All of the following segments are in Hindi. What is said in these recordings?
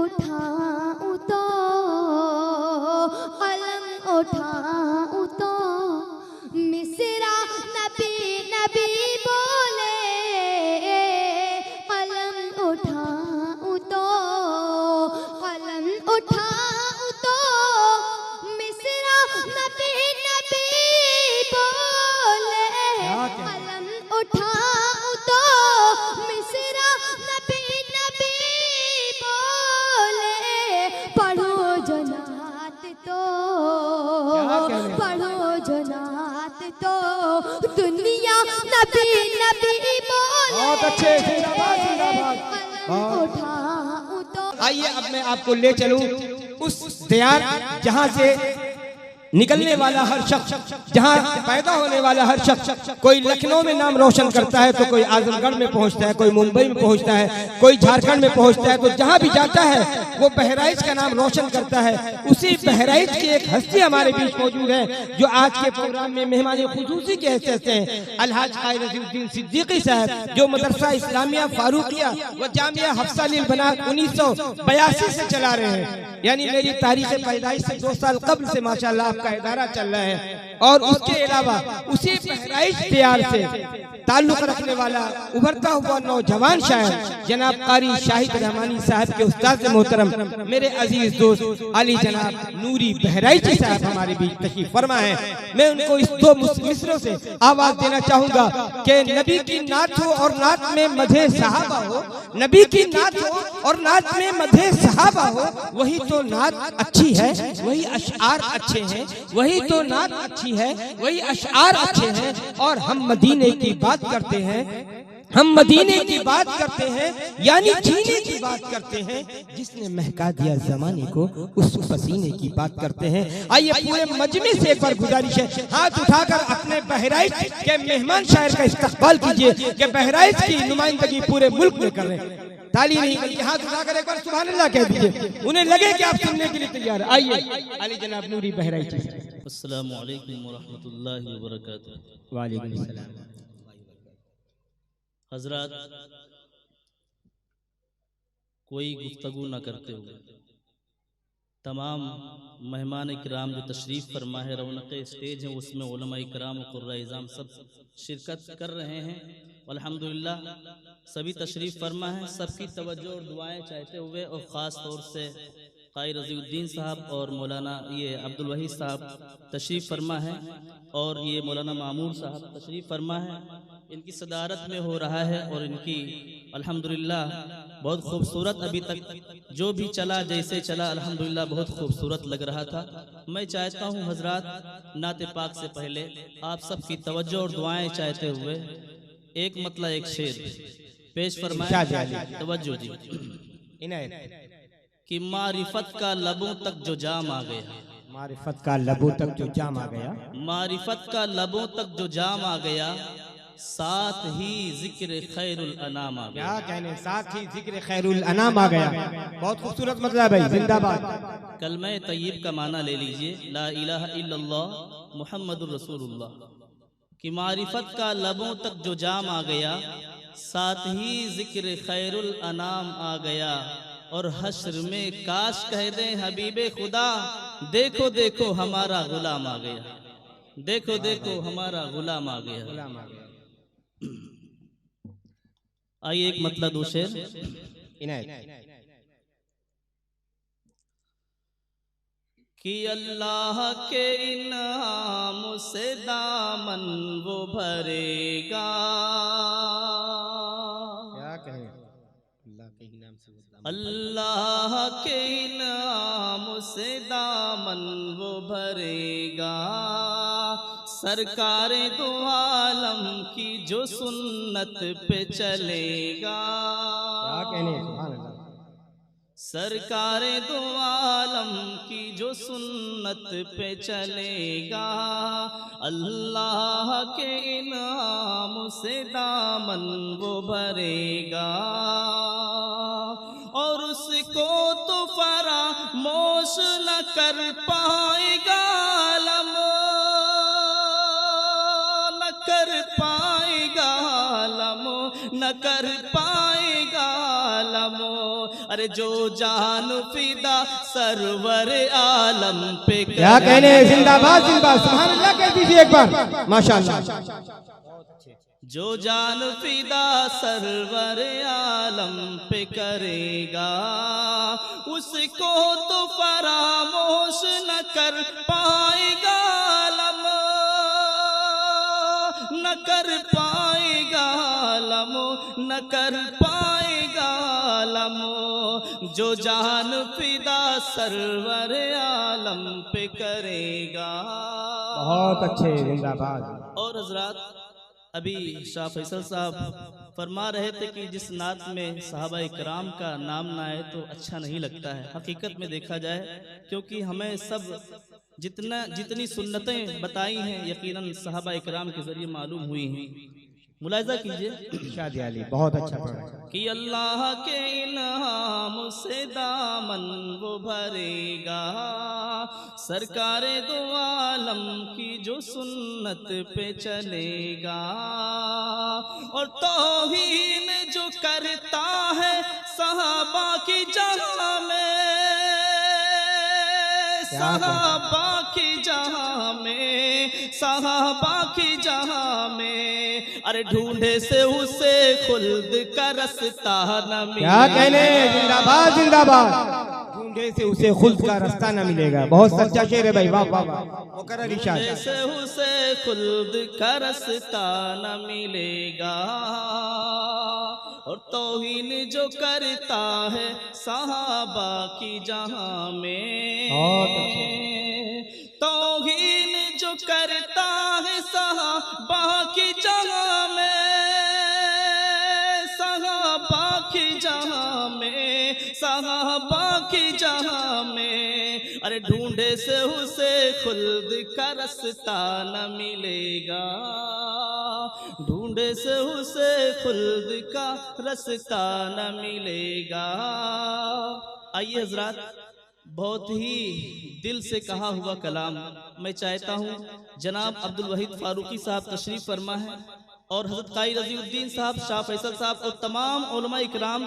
उठाऊं तो, कलम उठाऊं तो मिसरा नबी नबी बोले, कलम उठाऊं तो, कलम उठाऊं तो मिसरा नबी नबी बोले, कलम उठाऊं तो मिसरा नबी नबी बोले। पढ़ो जो नात तो, पढ़ो जो नात तो दुनिया नबी नबी बोले। बहुत अच्छे, जिंदाबाद जिंदाबाद। उठाऊं तो। आइए अब मैं आपको ले चलूं उस दियार जहां से निकलने वाला हर शख्स, जहां पैदा होने वाला हर शख्स, कोई लखनऊ में नाम रोशन करता है तो कोई आजमगढ़ में पहुंचता है, कोई मुंबई में पहुंचता है, कोई झारखंड में पहुंचता है, तो जहां भी जाता है वो बहराइच का नाम रोशन करता है। उसी बहराइच की एक हस्ती हमारे बीच मौजूद है जो आज के प्रोग्राम में मेहमान खुसूसी के हैसियत से हैं। अलहाज कायद रज़ीउद्दीन सिद्दीकी साहब जो मदरसा इस्लामिया फारूकिया व जामिया हफ्सा लिल बनात 1982 से चला रहे हैं, यानी मेरी तारीख पैदाइश से 2 साल कब्ल से माशाल्लाह का इदारा चल रहा है। और उसके अलावा उसी बहराइच दियार से ताल्लुक रखने वाला उभरता हुआ नौजवान शायर जनाब कारी शाहिद रहमानी साहब के उस्ताद मोहतरम मेरे अजीज दोस्त अली जनाब नूरी बहराइची साहब हमारे बीच तशरीफ फरमा है। मैं उनको इस 2 मिसरों से आवाज देना चाहूंगा कि नबी की नात हो और नात में मधे सहाबा हो, नबी की नात हो और नात में मधे सहाबा हो, वही तो नात अच्छी है, वही अशआर अच्छे हैं, वही तो नात अच्छी है, वही अशआर अच्छे हैं। और हम मदीने की बात करते हैं, हम मदीने की बात करते हैं, यानी जीने की बात करते हैं जिसने महका दिया जमाने को, उस पसीने की बात करते हैं। आइए पूरे मजमे से एक बार गुजारिश है, हाथ उठाकर अपने बहराइच के मेहमान शायर का इस्तकबाल कीजिए कि बहराइच की नुमाइंदगी पूरे मुल्क में कर रहे हैं। ताली नहीं बल्कि हाथ उठाकर एक बार सुभान अल्लाह कह दीजिए, उन्हें लगे कि आप सुनने के लिए तैयार हैं। आइए अली जनाब नूरी बहराइची। अस्सलामु अलैकुम व रहमतुल्लाहि व बरकातुहू। वालेकुम अस्सलाम। हजरात, कोई गुफ्तगू न करते हुए तमाम मेहमान इकराम जो तशरीफ़ फरमा है, रौनक स्टेज है उसमें उलमा इकराम और क़ुर्रा इज़ाम सब शिरकत कर रहे हैं। अल्हम्दुलिल्लाह सभी तशरीफ़ फरमा है, सबकी तवज्जो और दुआएं चाहते हुए और ख़ास तौर से क़ारी रज़ीउद्दीन साहब और मौलाना ये अब्दुल वहीद साहब तशरीफ़ फरमा है और ये मौलाना मामूर साहब तशरीफ़ फरमा है। इनकी सदारत में हो रहा है और इनकी अल्हम्दुलिल्लाह बहुत खूबसूरत, अभी तक जो भी चला जैसे चला अल्हम्दुलिल्लाह बहुत खूबसूरत लग रहा था। मैं चाहता हूँ हजरात नाते पाक से पहले आप सबकी तवज्जो और दुआएं चाहते हुए एक मतलब एक शेर पेश फरमाएं। तवज्जो जी। कि मारिफत का लबों तक जो जाम आ गया, मारिफत का लबों तक जो जाम आ गया, मारिफत का लबों तक जो जाम आ गया, साथ ही जिक्र खैरुल अनाम आ गया। क्या कहने, साथ ही जिक्र खैरुल अनाम आ गया। बहुत खूबसूरत मतलब है, जिंदाबाद। कलमे तय्यब का माना ले लीजिए, ला इलाहा इल्लल्लाह मुहम्मदुर रसूलुल्लाह। कि मारिफत का लबों तक जो जाम आ गया, साथ ही जिक्र खैरुल अनाम आ गया, और हश्र में काश कह दें हबीबे खुदा, देखो देखो हमारा गुलाम आ गया, देखो देखो हमारा गुलाम आ गया। आइए एक मतलब दो शेर। कि अल्लाह के इनाम से दामन वो भरेगा, क्या कहें, अल्लाह के इनाम से दामन वो भरेगा, सरकारे दो आलम की जो सुन्नत पे चलेगा। क्या कहने, सुभान अल्लाह। सरकारे दो आलम की जो सुन्नत पे चलेगा, अल्लाह के इनाम से दामन वो भरेगा, और उसको तो फरामोश न कर पाएगा आलम, न कर पाएगा आलम, न कर पाएगा आलम। अरे अरे जो जान फिदा सरवर आलम पे क्या कहने हैं, जिंदाबाद जिंदाबाद, सुभान अल्लाह कह दीजिए एक बार, माशाअल्लाह। जो जान फिदा सरवर आलम पे करेगा उसको तो फरामोश न कर पाएगा आलम, न कर पाएगा आलम, न कर पाएगा आलम। जो जान फिदा सरवर आलम पे करेगा। बहुत अच्छे, जिंदाबाद। और हजरात, अभी शाह फैसल साहब फरमा रहे थे कि जिस नात में सहाबा इकराम का नाम ना आए तो अच्छा नहीं लगता है। हकीकत में देखा जाए, क्योंकि हमें सब जितनी सुन्नतें बताई हैं यकीनन सहाबा इकराम के जरिए मालूम हुई हैं। मुलाहिजा कीजिए, शादी अली बहुत अच्छा पढ़ा कि अल्लाह के इल्हाम से दामन वो भरेगा, सरकारे दो आलम की जो सुन्नत पे चलेगा। और तौहीन जो करता है सहाबा की जहाँ में, सहाबा की जहाँ में, सहाबा की जहाँ में, अरे ढूंढे से उसे खुल्द का रास्ता न मिलेगा। क्या कहने, जिंदाबाद जिंदाबाद। ढूंढे से उसे खुल्द का रास्ता न मिलेगा। बहुत सच्चा शेर है भाई, वाह वाह वाह। ढूंढे से उसे खुल्द का रास्ता न मिलेगा। और तौहीन जो करता है सहाबा की जहाँ में, तौहीन जो करता है सहाबा की जहाँ में, सहाबा की जहाँ में, सहाबा की जहाँ में, अरे ढूंढे से उसे खुल्द का रास्ता न मिलेगा। ढूंढे से उसे खुल्द का रास्ता न मिलेगा। आइए हजरात, बहुत ही दिल से कहा हुआ कलाम मैं चाहता हूँ जनाब अब्दुल वहीद फारूकी साहब तशरीफ फरमा है और हजरत काई रजीउद्दीन साहब, शाह फैसल साहब और तमाम उलमा इकराम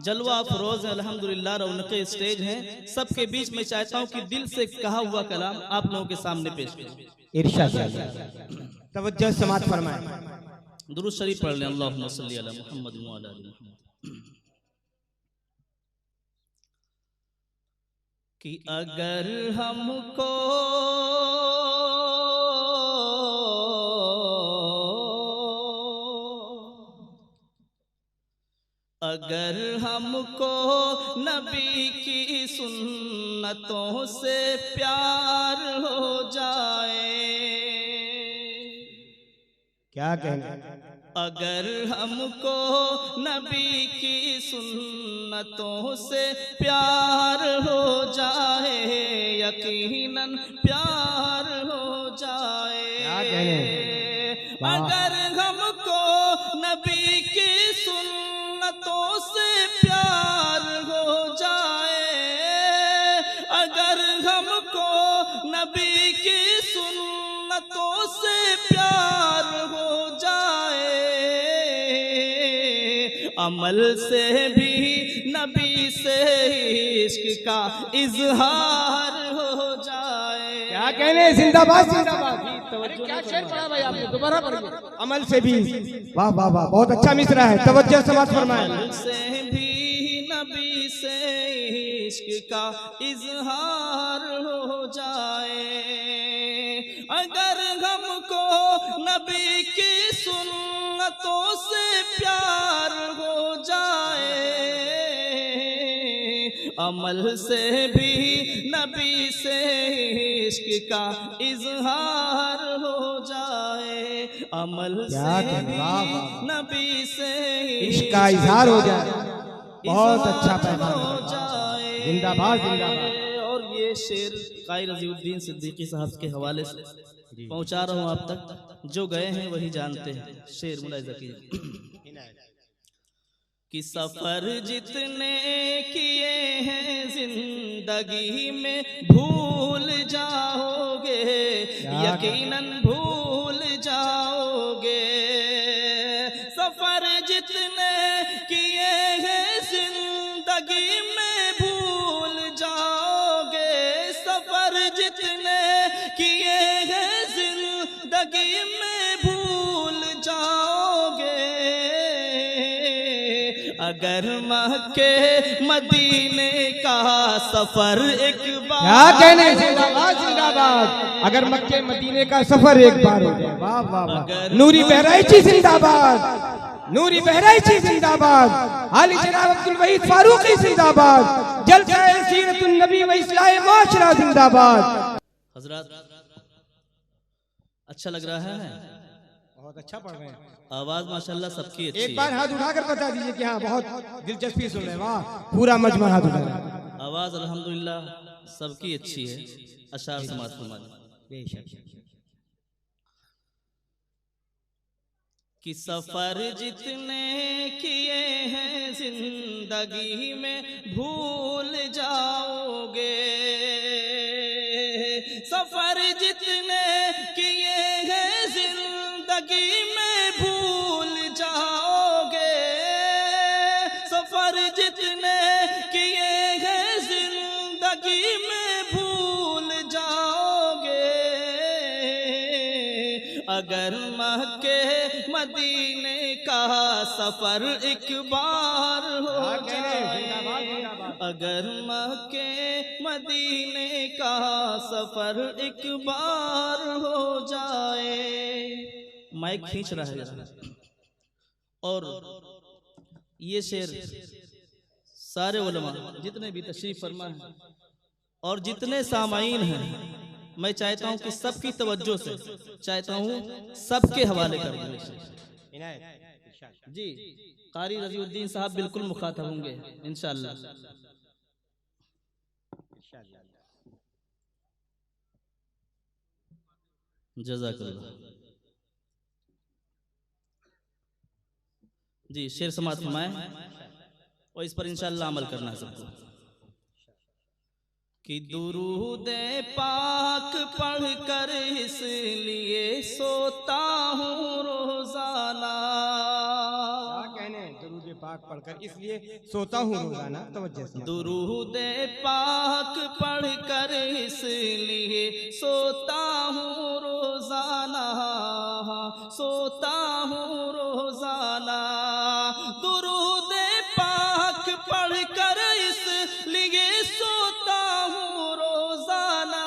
जलवा फरोज अल्हम्दुलिल्लाह रौनके स्टेज हैं। सबके बीच में चाहता हूँ कि दिल से कहा हुआ कलाम आप लोगों के सामने पेश करें। इरशाद तवज्जो समात फरमाएं। दुरूद शरीफ पढ़ लें। अल्लाहुम्मा सल्ली अला मुहम्मद व अला आलि मुहम्मद। कि अगर हमको नबी की सुन्नतों से प्यार हो जाए, क्या कहने, अगर हमको नबी की सुन्नतों से प्यार हो जाए, यकीनन प्यार हो जाए। क्या कहने, अगर हमको नबी की सुन्नतों से प्यार हो जाए, अगर हमको नबी की सुन्नतों से प्यार हो जाए, अमल से भी नबी से इश्क का इजहार हो जाए। क्या कहने, जिंदाबाद जिंदाबाद। क्या शेर पढ़ा भाई आपने, दोबारा पढ़िए। अमल से भी, वाह वाह वाह, बहुत अच्छा मिसरा है। तवज्जो समात फरमाएं। अमल से भी नबी से इश्क का इजहार हो जाए, अगर हमको नबी की सुन्नतों से प्यार हो जाए, अमल से भी नबी से इश्क का इजहार हो जाए, अमल से भी नबी से इश्क का इजहार हो जाए। बहुत अच्छा पैगाम हो जाए। जिंदाबाद जिंदाबाद। और ये शेर काई रजीउद्दीन सिद्दीकी साहब के हवाले से पहुंचा रहा हूं आप तक, जो गए हैं वही जानते हैं। शेर मुलाहिजा कीजिए कि सफर जितने किए हैं जिंदगी में भूल जाओगे, यकीनन भूल जाओगे। सफर जितने किए हैं जिंदगी अगर मक्के मदीने का सफर एक बार, क्या कहने, जिंदाबाद जिंदाबाद। अगर मक्के मदीने का सफर एक बार हो जाए, वाह वाह वाह। नूरी बहराइची जिंदाबाद, नूरी बहराइची जिंदाबाद। हाली जनाब अब्दुल वहीद फारूकी जिंदाबाद। जलसा सीरतुन नबी व इस्लाह माशरा जिंदाबाद। हजरत अच्छा लग रहा है, बहुत अच्छा पढ़ रहे हैं, आवाज माशाल्लाह सबकी अच्छी एक बार हाथ उठाकर बता दीजिए कि हाँ बहुत दिलचस्पी सुन रहे हैं। वाह, पूरा मजमा हाथ उठा रहा है। आवाज अल्हम्दुलिल्लाह सबकी अच्छी है। अशार समाज फरमाने कि सफर जितने किए हैं जिंदगी में भूल जाओगे, सफर जितने किए हैं जिंदगी में भूल जाओगे, सफर जितने किए हैं जिंदगी में भूल जाओगे। अगर मक्के मदीने का सफर एक बार हो जाए, अगर मक्के मदीने का सफर एक बार हो जाए। माइक खींच रहा है और ये शेर सारे उलमा जितने भी तशरीफ फरमा हैं और जितने सामाईन हैं, मैं चाहता हूं कि सबकी तवज्जो से चाहता हूं सबके हवाले कर दूं। जी कारी रजीउद्दीन साहब बिल्कुल मुखातब होंगे इंशाअल्लाह। जज़ाकल्लाह। जी शेर समात फरमाएं और इस पर इंशाअल्लाह अमल करना है सबको। कि दुरूद पाक पढ़ कर इसलिए सोता हूँ रोजाना, दुरूद पाक पढ़कर इसलिए सोता हूँ रोजाना। तवज्जो से दुरूद पाक पढ़ कर इसलिए सोता हूँ रोजाना, सोता हूँ रोजाना। दुरूद पाक पढ़ कर इसलिए सोता हूँ रोजाना,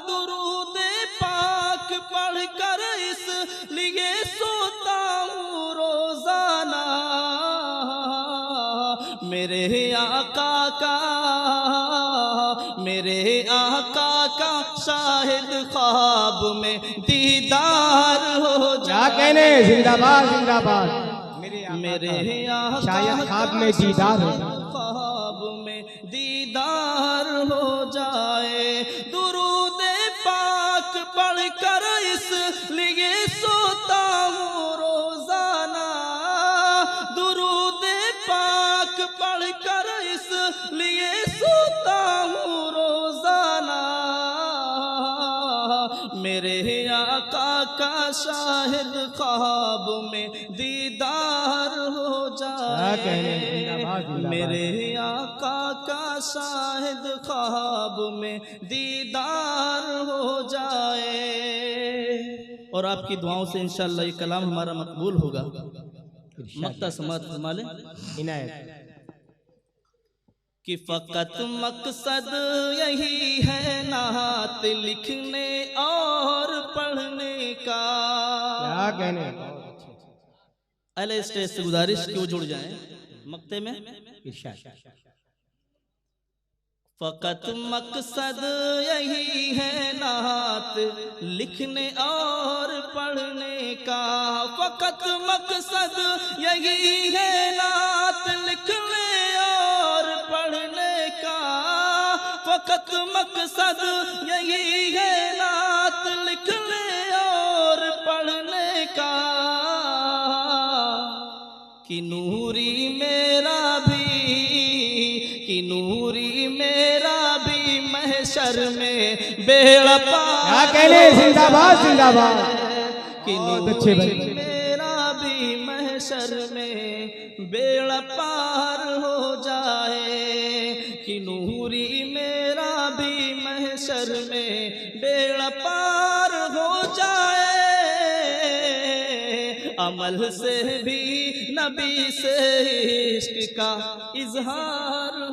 दुरूद पाक पढ़ कर इसलिए सोता हूँ रोजाना। मेरे आका का, मेरे आका का शाहिद ख्वाब में दीदार हो जाए। क्या कहने, जिंदाबाद जिंदाबाद। मेरे आका शायद ख्वाब में दीदार हो, ख्वाब में दीदार हो जाए। दुरूद पाक पढ़ कर इसलिए सोता हूँ रोजाना, दुरूद पाक पढ़ कर इसलिए सोता हूँ रोजाना। मेरे आका का शाहिद ख्वाब में दीदार हो जाए, मेरे आका का शाहिद ख्वाब में दीदार हो जाए। और आपकी दुआओं से इंशाअल्लाह ये कलाम हमारा मकबूल होगा। मक्ता समात फरमा लें इनायत। कि फकत मकसद यही है नात लिखने और पढ़ने का। क्या कहने, अहले स्टेज से गुजारिश कि वो जुड़ जाएं मक्ते में। फकत मकसद यही है नात लिखने और पढ़ने का, फकत मकसद यही है नात लिखने और पढ़ने का, फकत मकसद यही है नात लिखने और पढ़ने का। कि नूरी मेरा भी, कि नूरी मेरा भी महशर में बेड़ा पार। क्या कहने, जिंदाबाद जिंदाबाद। कि नूरी मेरा भी महशर में बेड़ा पार हो जाए, कि नूरी मेरा भी महशर में बेड़ा पार हो जाए। अमल से भी नबी से इश्क का इजहार